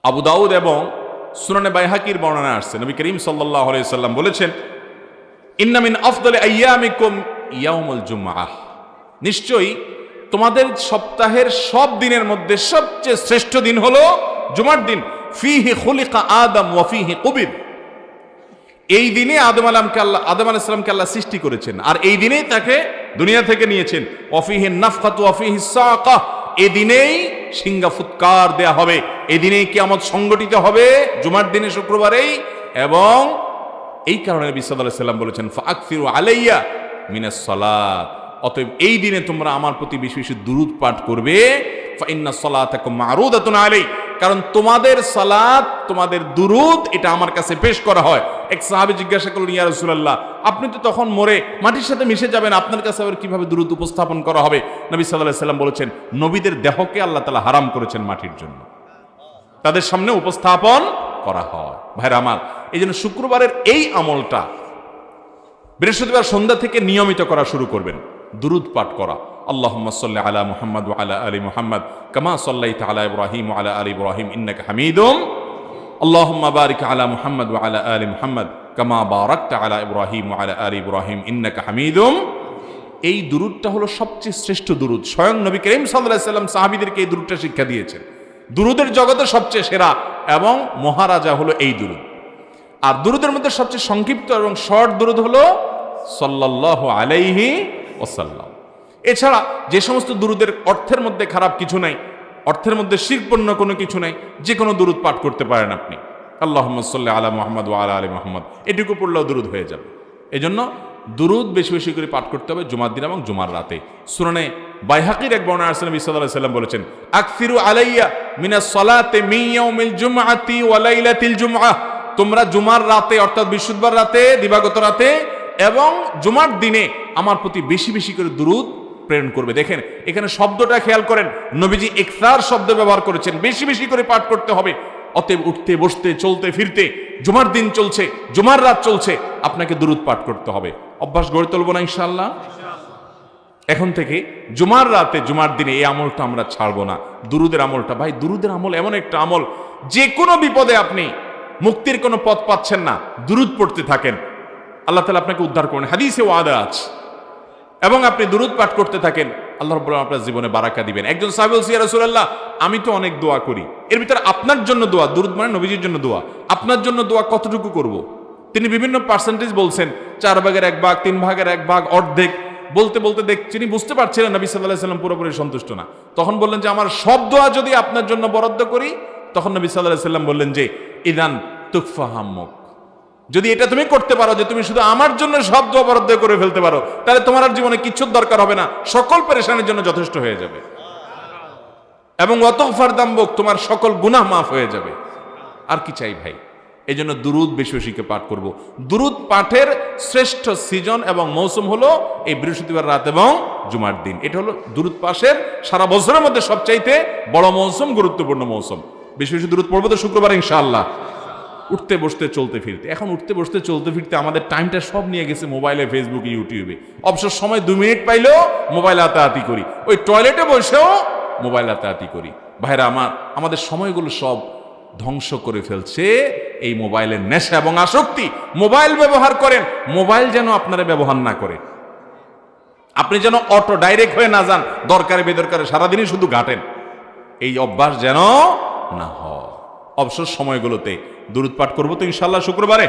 আবু দাউদ এবং সুনানে বাইহাকির বর্ণনা আসছে, নবী করিম সাল্লাল্লাহু আলাইহি সাল্লাম বলেছেন, ইন্না মিন আফদালি আইয়ামিকুম ইয়াউমুল জুমআহ, নিশ্চয়ই তোমাদের সপ্তাহের সব দিনের মধ্যে সবচেয়ে শ্রেষ্ঠ দিন হলো জুমার দিন। ফিহি খুলিকা আদম ওয়া ফিহি কুবির, এই দিনে আদম আলাইহিস সালামকে আল্লাহ সৃষ্টি করেছেন, আর এই দিনেই তাকে দুনিয়া থেকে নিয়েছেন। ওয়া ফিহি নাফখাতু ওয়া ফিহি সাকা, এই দিনেই সিংহা ফুৎকার দেয়া হবে, এই দিনেই কিয়ামত সংগঠিত হবে, জুমার দিনে, শুক্রবারেই। এবং এই কারণে নবী সাল্লাল্লাহু আলাইহি সাল্লাম বলেছেন, ফাআকসিরু আলাইয়া মিনাস সালাত, অতএব এই দিনে তোমরা আমার প্রতি বেশি বেশি দুরূদ পাঠ করবে। ফাইন্না সালাতাকুম মারুদাতুন আলাই, কারণ তোমাদের সালাত, তোমাদের দুরূদ এটা আমার কাছে পেশ করা হয়। এক সাহাবী জিজ্ঞাসা করলেন, ইয়া রাসূলুল্লাহ, আপনি তো তখন মরে মাটির সাথে মিশে যাবেন, আপনার কাছে আবার কিভাবে দুরূদ উপস্থাপন করা হবে? নবী সাল্লাল্লাহু আলাইহি সাল্লাম বলেছেন, নবীদের দেহকে আল্লাহ তাআলা হারাম করেছেন মাটির জন্য, তাদের সামনে উপস্থাপন করা হয়। ভাইরা আমার, এই জন্য শুক্রবারের এই আমলটা বৃহস্পতিবার সন্ধ্যা থেকে নিয়মিত করা শুরু করবেন, দুরূদ পাঠ করা। আল্লাহুম্মা সাল্লি আলা মুহাম্মাদ ওয়া আলা আলি মুহাম্মাদ কামা সাল্লাইতা আলা ইব্রাহিম ওয়া আলা আলি ইব্রাহিম ইন্নাকা হামিদুম, আল্লাহুম্মা বারিক আলা মুহাম্মাদ ওয়া আলা আলি মুহাম্মাদ কামা বারাকতা আলা ইব্রাহিম ওয়া আলা আলি ইব্রাহিম ইন্নাকা হামিদুম। এই দুরূদটা হলো সবচেয়ে শ্রেষ্ঠ দুরূদ। স্বয়ং নবী করিম সাল্লাল্লাহু আলাইহি সাল্লাম সাহাবীদেরকে এই দুরূদটা শিক্ষা দিয়েছেন। দুরূদের জগতে সবচেয়ে সেরা এবং মহারাজা হলো এই দুরূদ। আর দুরূদের মধ্যে সবচেয়ে সংক্ষিপ্ত এবং শর্ট দুরূদ হলো সাল্লাল্লাহু আলাইহি ওয়াসাল্লাম। এছাড়া যে সমস্ত দুরূদের অর্থের মধ্যে খারাপ কিছু নাই, অর্থের মধ্যে শিরকপূর্ণ কোনো কিছু নাই, যে কোনো দুরূদ পাঠ করতে পারেন আপনি। আল্লাহুম্মা সাল্লি আলা মুহাম্মাদ ওয়া আলা আলি মুহাম্মাদ, এটুকু পড়লেও দুরূদ হয়ে যাবে। এজন্য দুরূদ বেশি বেশি করে পাঠ করতে হবে জুমার দিন এবং জুমার রাতে। সুনানে বাইহাকির এক বর্ণনা আছে, নবী সাল্লাল্লাহু আলাইহি সাল্লাম বলেছেন, আকসিরু আলাইয়া মিনাস সালাতি মিন ইয়াউমিল জুমআতি ওয়া লাইলাতিল জুমআহ, তোমরা জুমার রাতে অর্থাৎ বৃহস্পতিবার রাতে, দিবাগত রাতে এবং জুমার দিনে আমার প্রতি বেশি বেশি করে দুরূদ প্রেরণ করবে। দেখেন এখানে শব্দটা খেয়াল করেন, নবীজি ইকসার শব্দ ব্যবহার করেছেন, বেশি বেশি করে পাঠ করতে হবে। অতএব উঠতে বসতে চলতে ফিরতে, জুমার দিন চলছে, জুমার রাত চলছে, আপনাকে দুরূদ পাঠ করতে হবে। অভ্যাস গড়ে তুলব না ইনশাআল্লাহ? এখন থেকে জুমার রাতে, জুমার দিনে এই আমলটা আমরা ছাড়বো না, দুরূদের আমলটা। ভাই, দুরূদের আমল এমন একটা আমল, যে কোনো বিপদে আপনি মুক্তির কোনো পথ পাচ্ছেন না, দুরূদ পড়তে থাকেন, আল্লাহ তাআলা আপনাকে উদ্ধার করেন, হাদিসে ওয়াদা আছে। এবং আপনি দুরূদ পাঠ করতে থাকেন, আল্লাহ রাব্বুল আলামিন আপনার জীবনে বারাকা দিবেন। একজন সাহাবী বলছে, ইয়া রাসূলুল্লাহ, আমি তো অনেক দোয়া করি, এর ভিতরে আপনার জন্য দোয়া, দুরূদ মানে নবীজির জন্য দোয়া, আপনার জন্য দোয়া কতটুকু করব? তিনি বিভিন্ন পার্সেন্টেজ বলছেন, 4 ভাগের 1 ভাগ, 3 ভাগের 1 ভাগ, অর্ধেক। বলতে বলতে তিনি বুঝতে পারছিলেন নবী সাল্লাল্লাহু আলাইহি সাল্লাম পুরোপুরি সন্তুষ্ট না। তখন বললেন যে, আমার সব দোয়া যদি আপনার জন্য বরাদ্দ করি? তখন নবী সাল্লাল্লাহু আলাইহি সাল্লাম বললেন যে, ইদান তুকফা হাম্মুক, যদি এটা তুমি করতে পারো যে তুমি শুধু আমার জন্য সব দোয়া বরাদ্দ করে ফেলতে পারো, তাহলে তোমার আর জীবনে কিচ্ছুর দরকার হবে না, সকল পেরেশানির জন্য যথেষ্ট হয়ে যাবে। এবং ওয়াতগফার দামবুক, তোমার সকল গুনাহ মাফ হয়ে যাবে। আর কি চাই ভাই? এই জন্য দুরূদ বেশি বেশি করে পাঠ করব। দুরূদ পাঠের শ্রেষ্ঠ সিজন এবং মৌসুম হলো এই বৃহস্পতিবার রাত এবং জুমার দিন। এটা হলো দুরূদ পাঠের সারা বছরের মধ্যে সবচাইতে বড় মৌসুম, গুরুত্বপূর্ণ মৌসুম। বেশি বেশি দুরূদ পড়বো তো শুক্রবার ইনশাআল্লাহ। উঠতে বসতে চলতে ফিরতে, এখন উঠতে বসতে চলতে ফিরতে আমাদের টাইমটা সব নিয়ে গেছে মোবাইলে, ফেসবুকে, ইউটিউবে। অবসর সময় 2 মিনিট পাইলেও মোবাইল হাতাহাতি করি, ওই টয়লেটে বসেও মোবাইল হাতাহাতি করি। ভাইরা আমার, আমাদের সময়গুলো সব ধ্বংস করে ফেলছে এই মোবাইলের নেশা এবং আসক্তি। মোবাইল ব্যবহার করেন, মোবাইল যেন আপনারা ব্যবহার না করে, আপনি যেন অটো ডাইরেক্ট হয়ে না যান, দরকারে বেদরকারে সারাদিনই শুধু ঘাটেন, এই অভ্যাস যেন না হয়। অবসর সময়গুলোতে দুরূদ পাঠ করবো তো ইনশাআল্লাহ শুক্রবারে।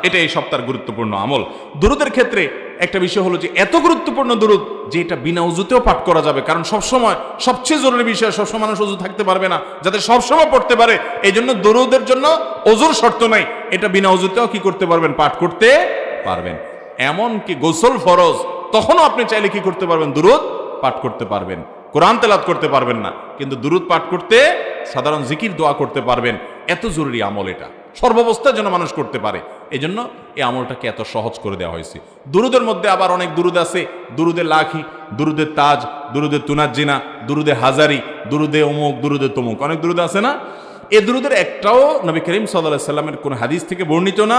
এটা এই সপ্তাহের গুরুত্বপূর্ণ আমল। দুরূদের ক্ষেত্রে একটা বিষয় হলো যে এত গুরুত্বপূর্ণ দুরূদ যে এটা বিনা উযুতেও পাঠ করা যাবে। কারণ সবসময় সবচেয়ে জরুরি বিষয়, সবসময় মানুষ উযু থাকতে পারবে না, যাতে সবসময় পড়তে পারে। এই জন্য দুরূদের জন্য ওযুর শর্ত নাই, এটা বিনা উযুতেও কি করতে পারবেন? পাঠ করতে পারবেন। এমনকি গোসল ফরজ, তখনও আপনি চাইলে কি করতে পারবেন? দুরূদ পাঠ করতে পারবেন। কোরআন তেলাওয়াত করতে পারবেন না, কিন্তু দুরূদ পাঠ করতে, সাধারণ জিকির দোয়া করতে পারবেন। এত জরুরি আমল এটা, সর্বাবস্থার জন্য মানুষ করতে পারে। এই জন্য এই আমলটাকে এত সহজ করে দেওয়া হয়েছে। দুরূদের মধ্যে আবার অনেক দুরূদ আছে, দুরূদে লাখি, দুরূদে তাজ, দুরূদে তুনাজ্জিনা, দুরূদে হাজারি, দুরূদে অমুক, দুরূদে তমুক, অনেক দুরূদ আছে না? এই দুরূদের একটাও নবী করিম সাল্লাল্লাহু আলাইহি সাল্লামের কোন হাদিস থেকে বর্ণিত না।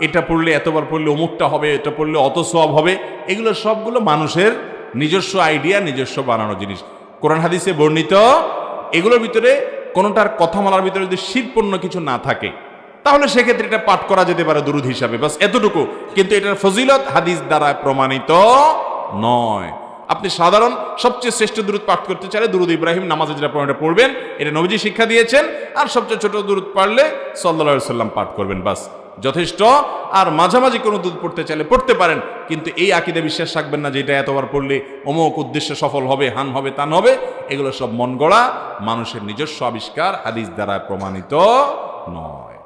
এটা পড়লে এতবার পড়লে অমুকটা হবে, এটা পড়লে অত সওয়াব হবে। এগুলো সবগুলো মানুষের নিজস্ব আইডিয়া, নিজস্ব বানানো জিনিস। কোরআন হাদিসে বর্ণিত এগুলোর ভিতরে কোনোটার কথা বলার ভিতরে যদি শিরপূর্ণ কিছু না থাকে, তাহলে সেক্ষেত্রে এটা পাঠ করা যেতে পারে দুরূদ হিসাবে, বাস এতটুকু। কিন্তু এটার ফজিলত হাদিস দ্বারা প্রমাণিত নয়। আপনি সাধারণ সবচেয়ে শ্রেষ্ঠ দুরূদ পাঠ করতে চাইলে দুরূদ ইব্রাহিম নামাজে যেটা পড়েন এটা পড়বেন, এটা নবীজি শিক্ষা দিয়েছেন। আর সবচেয়ে ছোট দুরূদ পারলে সাল্লাল্লাহু আলাইহি সাল্লাম পাঠ করবেন, বাস যথেষ্ট। আর মাঝামাঝি কোনো দুরূদ পড়তে চাইলে পড়তে পারেন, কিন্তু এই আকীদা বিশ্বাস রাখবেন না যে এটা এতবার পড়লে অমুক উদ্দেশ্যে সফল হবে, হান হবে, তান হবে। এগুলো সব মন গড়া, মানুষের নিজস্ব আবিষ্কার, হাদিস দ্বারা প্রমাণিত নয়।